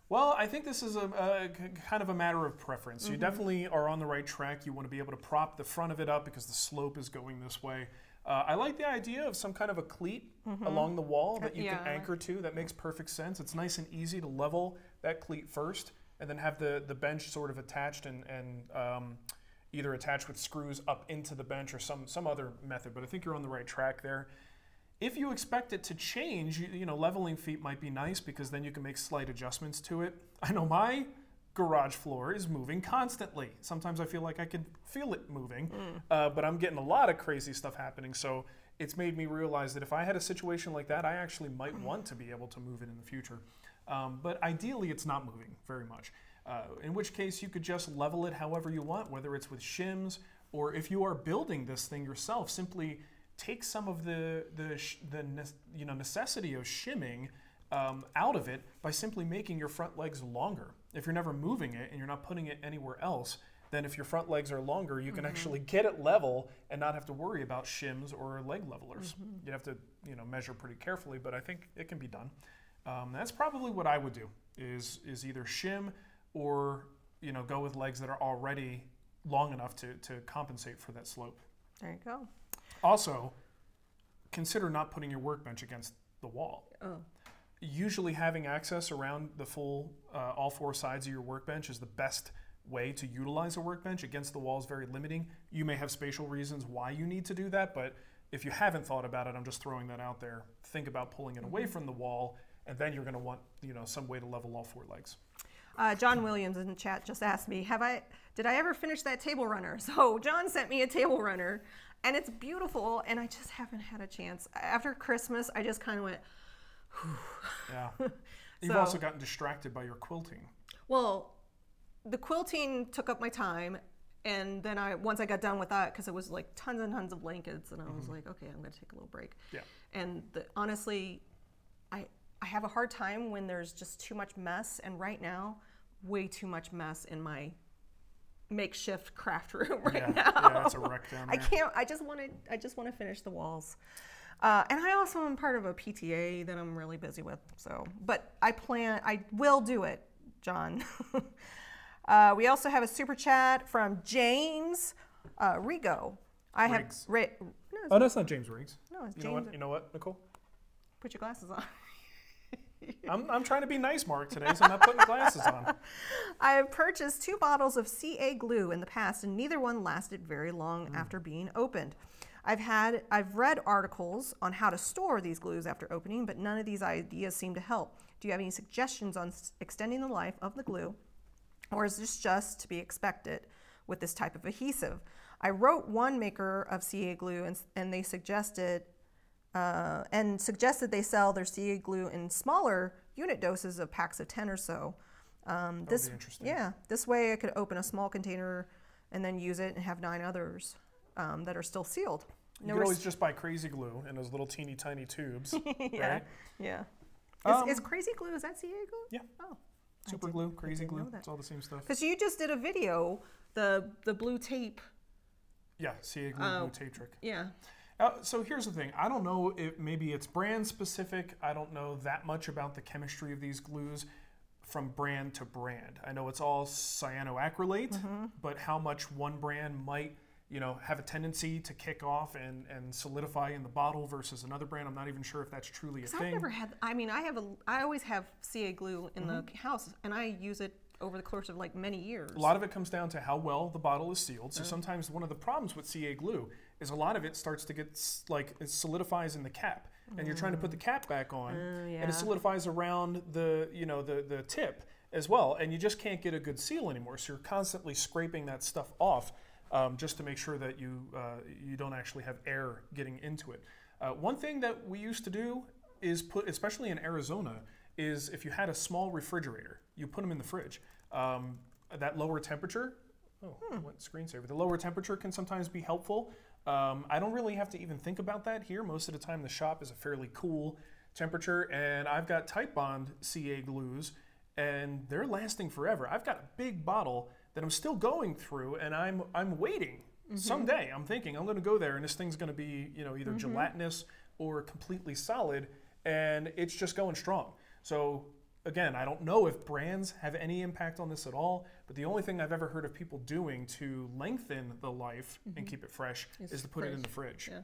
Well, I think this is a kind of a matter of preference. You definitely are on the right track. You want to be able to prop the front of it up because the slope is going this way. I like the idea of some kind of a cleat along the wall that you can anchor to. That makes perfect sense. It's nice and easy to level that cleat first and then have the bench sort of attached and either attached with screws up into the bench or some other method. But I think you're on the right track there. If you expect it to change, you know, leveling feet might be nice because then you can make slight adjustments to it. I know my garage floor is moving constantly. Sometimes I feel like I can feel it moving, but I'm getting a lot of crazy stuff happening. So it's made me realize that if I had a situation like that, I actually might want to be able to move it in the future. But ideally, it's not moving very much. In which case, you could just level it however you want, whether it's with shims or if you are building this thing yourself, simply take some of the necessity of shimming out of it by simply making your front legs longer. If you're never moving it and you're not putting it anywhere else, then if your front legs are longer, you can actually get it level and not have to worry about shims or leg levelers. You have to measure pretty carefully, but I think it can be done. That's probably what I would do is either shim or go with legs that are already long enough to compensate for that slope. There you go. Also, consider not putting your workbench against the wall. Usually having access around the full, all four sides of your workbench is the best way to utilize a workbench. Against the wall is very limiting. You may have spatial reasons why you need to do that, but if you haven't thought about it, I'm just throwing that out there. Think about pulling it away from the wall, and then you're going to want some way to level all four legs. John Williams in the chat just asked me, did I ever finish that table runner? So John sent me a table runner, and it's beautiful, and I just haven't had a chance. After Christmas, I just kind of went, whew. Yeah. You've also gotten distracted by your quilting. Well, the quilting took up my time, and then once I got done with that, because it was like tons and tons of blankets, and I was like, okay, I'm going to take a little break. Yeah. And honestly, I have a hard time when there's just too much mess, and right now, way too much mess in my makeshift craft room now. Yeah, it's a wreck down there. I just want to finish the walls. And I also am part of a PTA that I'm really busy with. But I will do it, John. We also have a super chat from James Rigo. Riggs. No, that's not James Riggs. No, it's James. You know what, Nicole? Put your glasses on. I'm trying to be nice, Mark, today, so I'm not putting glasses on. I have purchased 2 bottles of CA glue in the past, and neither one lasted very long after being opened. I've read articles on how to store these glues after opening, but none of these ideas seem to help. Do you have any suggestions on extending the life of the glue, or is this just to be expected with this type of adhesive? I wrote one maker of CA glue, and they suggested they sell their CA glue in smaller unit doses of packs of 10 or so. That would be interesting. Yeah, this way I could open a small container and then use it and have 9 others that are still sealed. You could always just buy crazy glue in those little teeny tiny tubes. Yeah, right? Yeah. Is crazy glue, is that CA glue? Yeah. Oh. Super glue, crazy glue, it's all the same stuff. Because you just did a video, the blue tape. Yeah, CA glue, blue tape trick. Yeah. So here's the thing. I don't know if maybe it's brand specific. I don't know that much about the chemistry of these glues. from brand to brand. I know it's all cyanoacrylate, but how much one brand might, you know, have a tendency to kick off and solidify in the bottle versus another brand, I'm not even sure if that's truly a thing. I've never had, I mean, I always have CA glue in the house, and I use it over the course of like many years. A lot of it comes down to how well the bottle is sealed. So sometimes one of the problems with CA glue is a lot of it starts to get like, it solidifies in the cap, and you're trying to put the cap back on, and it solidifies around the, you know, the tip as well, and you just can't get a good seal anymore. So you're constantly scraping that stuff off just to make sure that you don't actually have air getting into it. One thing that we used to do is put, especially in Arizona, is if you had a small refrigerator, you put them in the fridge. That lower temperature, what screensaver? The lower temperature can sometimes be helpful. I don't really have to even think about that here. Most of the time the shop is a fairly cool temperature, and I've got Type Bond CA glues, and they're lasting forever. I've got a big bottle that I'm still going through, and I'm waiting. Someday I'm thinking I'm gonna go there and this thing's gonna be, you know, either gelatinous or completely solid, and it's just going strong. So again, I don't know if brands have any impact on this at all, but the only thing I've ever heard of people doing to lengthen the life and keep it fresh is to put it in the fridge. Yeah.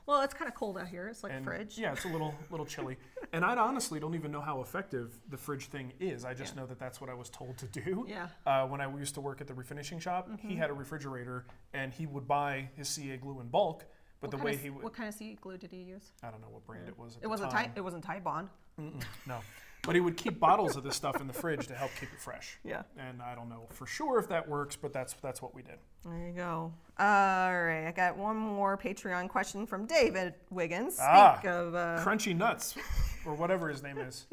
Well, it's kind of cold out here. It's like a fridge. Yeah, it's a little chilly. And I honestly don't even know how effective the fridge thing is. I just know that that's what I was told to do. Yeah. When I used to work at the refinishing shop, he had a refrigerator, and he would buy his CA glue in bulk. But what kind of CA glue did he use? I don't know what brand it was. It wasn't Type Bond. No. But he would keep bottles of this stuff in the fridge to help keep it fresh. Yeah. And I don't know for sure if that works, but that's what we did. There you go. All right, I got one more Patreon question from David Wiggins. Crunchy Nuts, or whatever his name is.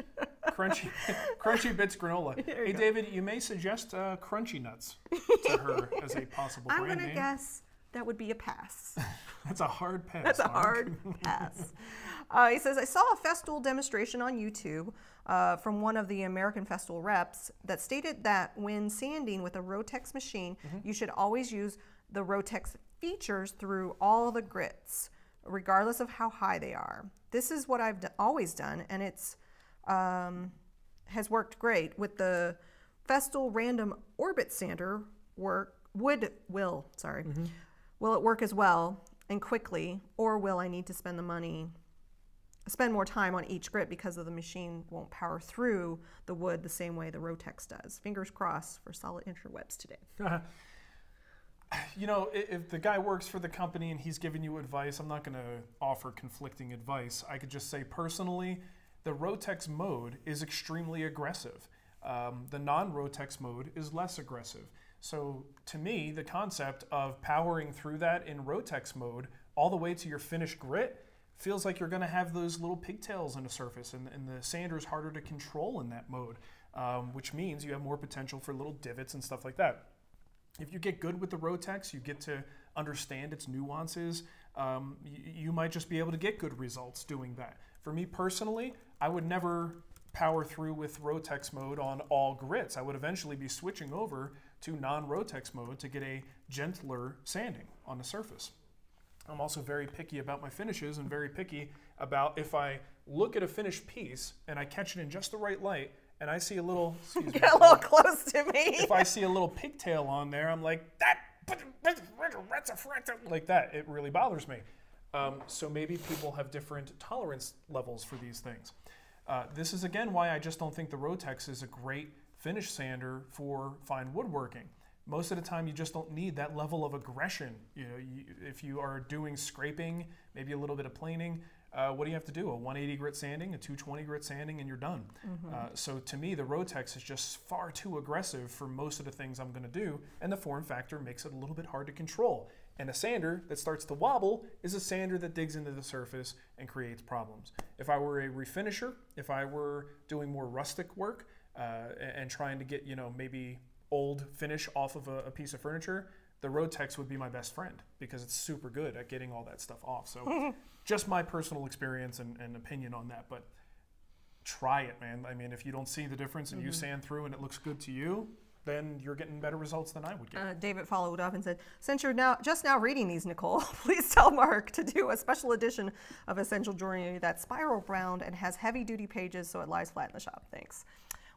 Crunchy Bits Granola. Hey, David, you may suggest Crunchy Nuts to her as a possible brand name. I'm going to guess that would be a pass. That's a hard pass. That's a hard pass. He says, I saw a Festool demonstration on YouTube from one of the American Festool reps that stated that when sanding with a rotex machine, you should always use the rotex features through all the grits, regardless of how high they are. This is what I've always done, and it's has worked great. With the Festool Random Orbit Sander, will it work as well and quickly, or will I need to spend more time on each grit because of the machine won't power through the wood the same way the rotex does? Fingers crossed for solid interwebs today. You know, if the guy works for the company and he's giving you advice, I'm not going to offer conflicting advice. I could just say personally, the rotex mode is extremely aggressive. The non-rotex mode is less aggressive. So to me, the concept of powering through that in rotex mode all the way to your finished grit feels like you're going to have those little pigtails in the surface, and the sander is harder to control in that mode, which means you have more potential for little divots and stuff like that. If you get good with the rotex, you get to understand its nuances, you might just be able to get good results doing that. For me personally, I would never power through with rotex mode on all grits. I would eventually be switching over to non-rotex mode to get a gentler sanding on the surface. I'm also very picky about my finishes and very picky about if I look at a finished piece and I catch it in just the right light and I see a little, get a little close to me. If I see a little pigtail on there, I'm like, like that. It really bothers me. So maybe people have different tolerance levels for these things. This is again why I just don't think the rotex is a great finish sander for fine woodworking. Most of the time you just don't need that level of aggression. You know, if you are doing scraping, maybe a little bit of planing, what do you have to do? A 180 grit sanding, a 220 grit sanding, and you're done. So to me, the rotex is just far too aggressive for most of the things I'm gonna do, and the form factor makes it a little bit hard to control. And a sander that starts to wobble is a sander that digs into the surface and creates problems. If I were a refinisher, if I were doing more rustic work and trying to get, you know, maybe old finish off of a piece of furniture, the rotex would be my best friend because it's super good at getting all that stuff off. So just my personal experience and opinion on that, but try it, man. I mean, if you don't see the difference and you sand through and it looks good to you, then you're getting better results than I would get. David followed up and said, since you're just now reading these, Nicole, please tell Marc to do a special edition of Essential Joinery that's spiral bound and has heavy duty pages so it lies flat in the shop. Thanks.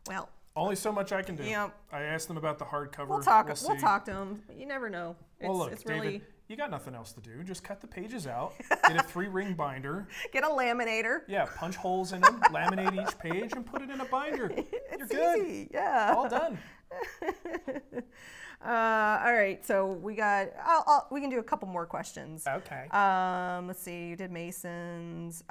Well, Only so much I can do. Yep. I asked them about the hardcover. We'll talk see. to them. You never know. Well, look, it's really... David, you got nothing else to do. Just cut the pages out, get a 3-ring binder. Get a laminator. Yeah, punch holes in them, laminate each page, and put it in a binder. You're good. Easy. Yeah. All done. All right, so we got. We can do a couple more questions. Okay. Let's see. You did Masons.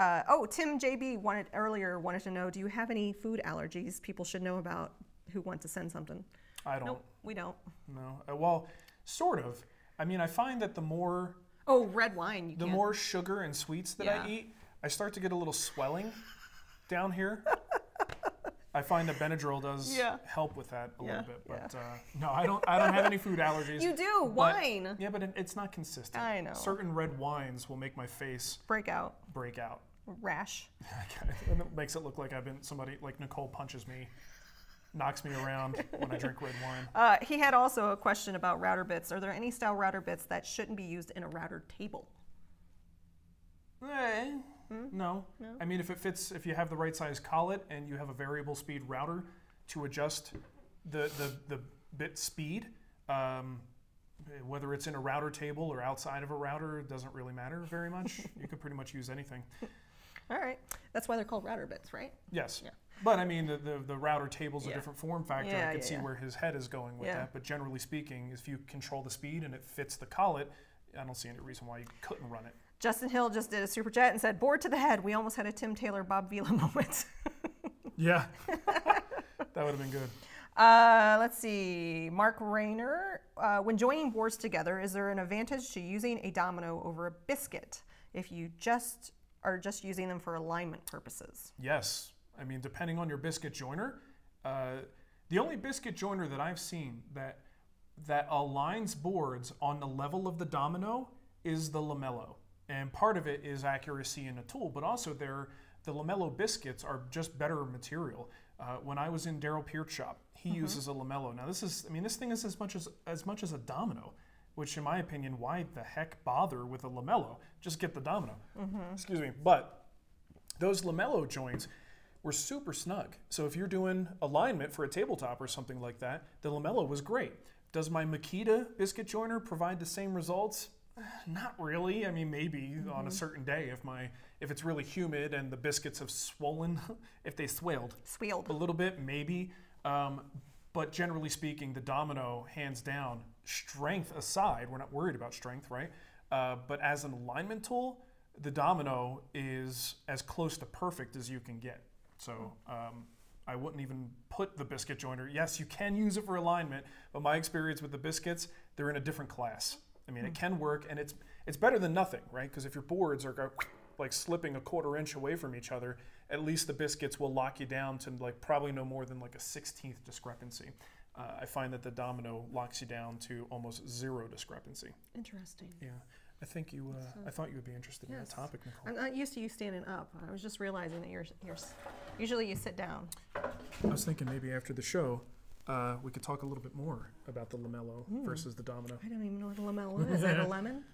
Tim JB wanted to know. Do you have any food allergies people should know about who want to send something? I don't. Nope, we don't. No. Well, sort of. I mean, I find that the more red wine. The more sugar and sweets that I eat, I start to get a little swelling down here. I find that Benadryl does help with that a little bit, but no, I don't have any food allergies. You do wine. Yeah, but it's not consistent. I know. Certain red wines will make my face break out. Rash. And it makes it look like somebody like Nicole punches me, knocks me around when I drink red wine. He had also a question about router bits. Are there any style router bits that shouldn't be used in a router table? No. I mean, if you have the right size collet and you have a variable speed router to adjust the bit speed, whether it's in a router table or outside of a router, it doesn't really matter very much. You could pretty much use anything. All right. That's why they're called router bits, right? Yes. Yeah. But I mean, the router table's a different form factor. I can see where his head is going with that. But generally speaking, if you control the speed and it fits the collet, I don't see any reason why you couldn't run it. Justin Hill just did a super chat and said, bored to the head. We almost had a Tim Taylor, Bob Vila moment. Yeah. That would have been good. Let's see. Mark Rayner. When joining boards together, is there an advantage to using a domino over a biscuit if you are just using them for alignment purposes? Yes. I mean, depending on your biscuit joiner, the only biscuit joiner that I've seen that aligns boards on the level of the domino is the lamello. And part of it is accuracy in a tool, but also the lamello biscuits are just better material. When I was in Daryl Peart's shop, he uses a lamello. Now this thing is as much as a domino, which in my opinion, why the heck bother with a lamello? Just get the domino. Excuse me. But those lamello joints were super snug. So if you're doing alignment for a tabletop or something like that, the lamello was great. Does my Makita biscuit joiner provide the same results? Not really. I mean, maybe on a certain day if it's really humid and the biscuits have swollen, if they swelled a little bit, maybe. But generally speaking, the domino, hands down, strength aside, we're not worried about strength, right? But as an alignment tool, the domino is as close to perfect as you can get. So I wouldn't even put the biscuit joiner. Yes, you can use it for alignment, but my experience with the biscuits, they're in a different class. I mean, it can work, and it's better than nothing, right? Because if your boards are like slipping a 1/4 inch away from each other, at least the biscuits will lock you down to like probably no more than like a 1/16 discrepancy. I find that the domino locks you down to almost 0 discrepancy. Interesting. Yeah. I think I thought you would be interested in that topic, Nicole. I'm not used to you standing up. I was just realizing that you're usually you sit down. I was thinking maybe after the show, we could talk a little bit more about the lamello versus the domino. I don't even know what a lamello is. Is that a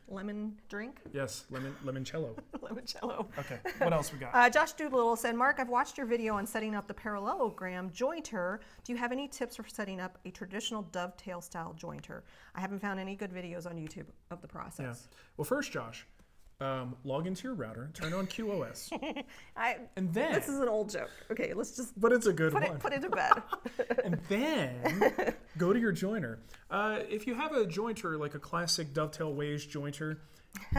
lemon drink? Yes, limoncello. Limoncello. Okay, what else we got? Josh Doolittle said, Mark, I've watched your video on setting up the parallelogram jointer. Do you have any tips for setting up a traditional dovetail style jointer? I haven't found any good videos on YouTube of the process. Yeah. Well, first, Josh, log into your router, turn on QoS. And then... This is an old joke. Okay, let's just... But it's a good one. Put it to bed. And then go to your joiner. If you have a jointer, like a classic dovetail wage jointer,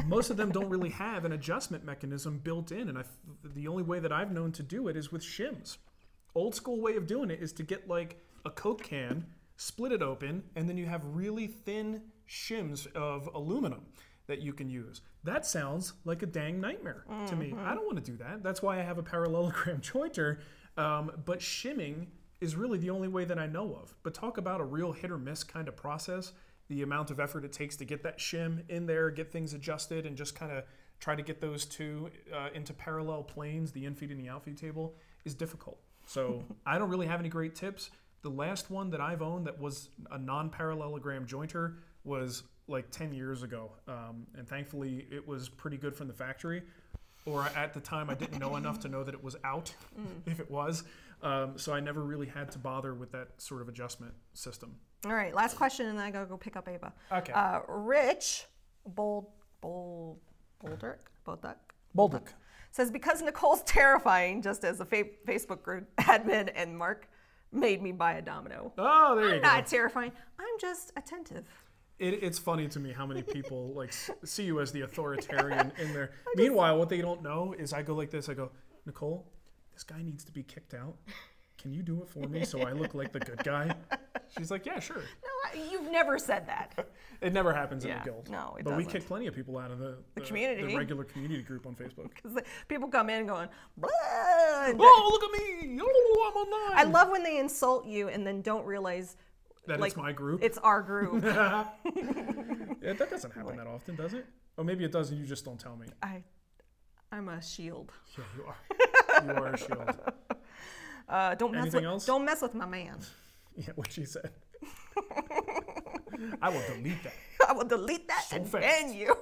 most of them don't really have an adjustment mechanism built in. And the only way that I've known to do it is with shims. Old school way of doing it is to get like a Coke can, split it open, and then you have really thin shims of aluminum that you can use. That sounds like a dang nightmare to me. I don't want to do that. That's why I have a parallelogram jointer. But shimming is really the only way that I know of. But talk about a real hit or miss kind of process. The amount of effort it takes to get that shim in there, get things adjusted, and just kind of try to get those two into parallel planes, the in-feed and the out-feed table, is difficult. So I don't really have any great tips. The last one that I've owned that was a non-parallelogram jointer was like 10 years ago. And thankfully, it was pretty good from the factory. or at the time I didn't know enough to know that it was out, if it was. So I never really had to bother with that sort of adjustment system. All right, last question, and then I gotta go pick up Ava. Okay. Rich Bolduck says, because Nicole's terrifying, just as a Facebook group admin, and Marc made me buy a domino. Oh, there you go. I'm not terrifying. I'm just attentive. It's funny to me how many people like see you as the authoritarian in there. Meanwhile, what they don't know is I go like this. I go, Nicole, this guy needs to be kicked out. Can you do it for me so I look like the good guy? She's like, yeah, sure. No, you've never said that. It never happens in the guild. No, it But doesn't. we kick plenty of people out of the community. the regular community group on Facebook. Because people come in going, blah. Oh, look at me. Oh, I'm online. I love when they insult you and then don't realize that it's my group. It's our group. Yeah, that doesn't happen that often, does it? Or maybe it does and you just don't tell me. I'm a shield. Yeah, you are. You are a shield. Don't mess with my man. Yeah, what she said. I will delete that. I will delete that so and fast. ban you.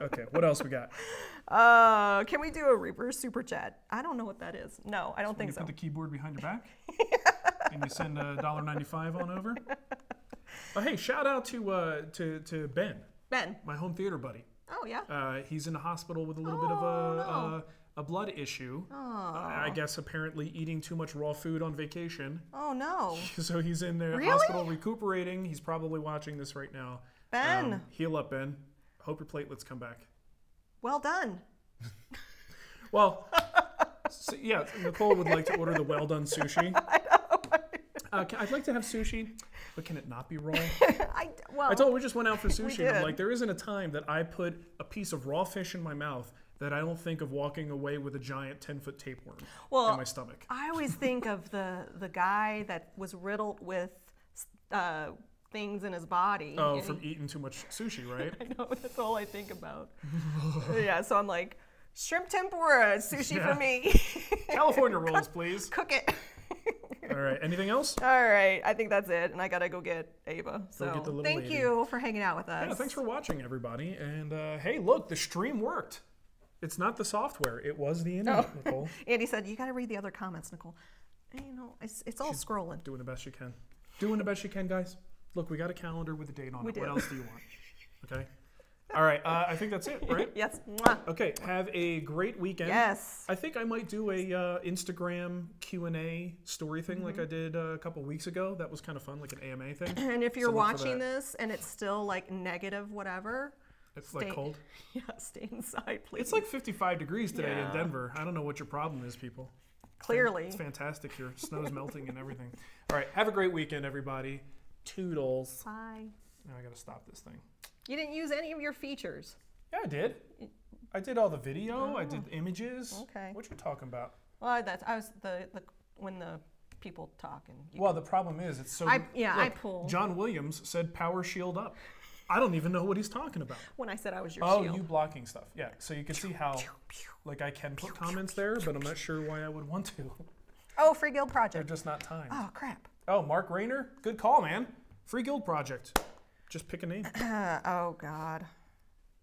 Okay, what else we got? Can we do a reverse super chat? I don't know what that is. No, I don't think so. You put the keyboard behind your back and you send $1.95 on over. Oh, hey, shout out to Ben. Ben, my home theater buddy. Oh yeah. He's in the hospital with a little bit of a blood issue. I guess apparently eating too much raw food on vacation. Oh no. So he's in the hospital recuperating. He's probably watching this right now. Ben. Heal up, Ben. Hope your platelets come back. Well done. Well, so, yeah, Nicole would like to order the well done sushi. I know. I'd like to have sushi, but can it not be raw? I told her we just went out for sushi. And I'm like, there isn't a time that I put a piece of raw fish in my mouth that I don't think of walking away with a giant 10-foot tapeworm in my stomach. I always think of the guy that was riddled with things in his body. Oh, from eating too much sushi, right? I know, that's all I think about. Yeah, so I'm like, shrimp tempura, sushi for me. California rolls, please. Cook it. All right, anything else? All right, I think that's it, and I gotta go get Ava. So get the little thank lady. you for hanging out with us. Yeah, thanks for watching, everybody. And hey, look, the stream worked. It's not the software; it was the internet, Nicole. Andy said you gotta read the other comments, Nicole. And, you know, it's all scrolling. Doing the best you can. Doing the best you can, guys. Look, we got a calendar with a date on it. What else do you want? Okay. All right, I think that's it, right? Yes. Mwah. Okay, have a great weekend. Yes. I think I might do a Instagram Q&A story thing like I did a couple weeks ago. That was kind of fun, like an AMA thing. And if you're watching this and it's still like negative whatever. It's like cold? Yeah, stay inside, please. It's like 55 degrees today in Denver. I don't know what your problem is, people. Clearly. It's fantastic here. Snow's melting and everything. All right, have a great weekend, everybody. Toodles. Bye. Now I got to stop this thing. You didn't use any of your features. Yeah, I did. I did all the video. I did images. Okay. What you talking about? Well, I was when the people talk and. Well, the problem is it's so. I pull. John Williams said power shield up. I don't even know what he's talking about. When I said I was your shield. shield. You blocking stuff. Yeah. So you can see how, like, I can put comments there, but I'm not sure why I would want to. Oh, Free Guild Project. They're just not timed. Oh crap. Oh, Marc Rayner, good call, man. Free Guild Project. Just pick a name. Oh God.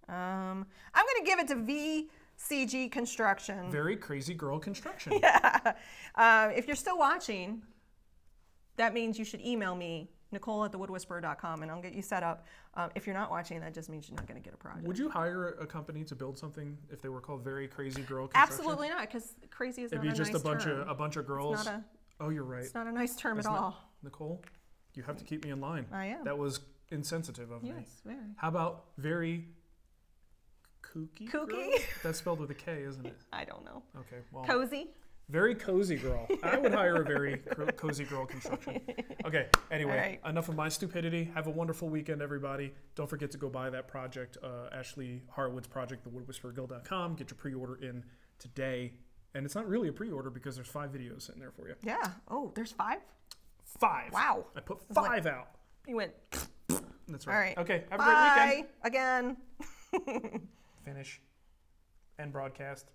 I'm gonna give it to VCG Construction. Very Crazy Girl Construction. Yeah. If you're still watching, that means you should email me, Nicole@thewoodwhisperer.com, and I'll get you set up. If you're not watching, that just means you're not gonna get a project. Would you hire a company to build something if they were called Very Crazy Girl Construction? Absolutely not, because crazy is not a nice term. It'd be just a bunch of girls. Oh, you're right. It's not a nice term at all. Nicole, you have to keep me in line. I am. That was insensitive of me. Yes, very. How about Very Kooky? Girl? That's spelled with a K, isn't it? I don't know. Okay, well. Cozy? Very Cozy Girl. I would hire a Very Cozy Girl Construction. Okay, anyway, enough of my stupidity. Have a wonderful weekend, everybody. Don't forget to go buy that project, Ashley Harwood's project, thewoodwhispererguild.com. Get your pre-order in today. And it's not really a pre-order because there's 5 videos sitting there for you. Yeah. Oh, there's 5? 5. Wow. I put 5 out. You went. That's right. All right. Okay, have a great weekend. Bye. Again. Finish. End broadcast.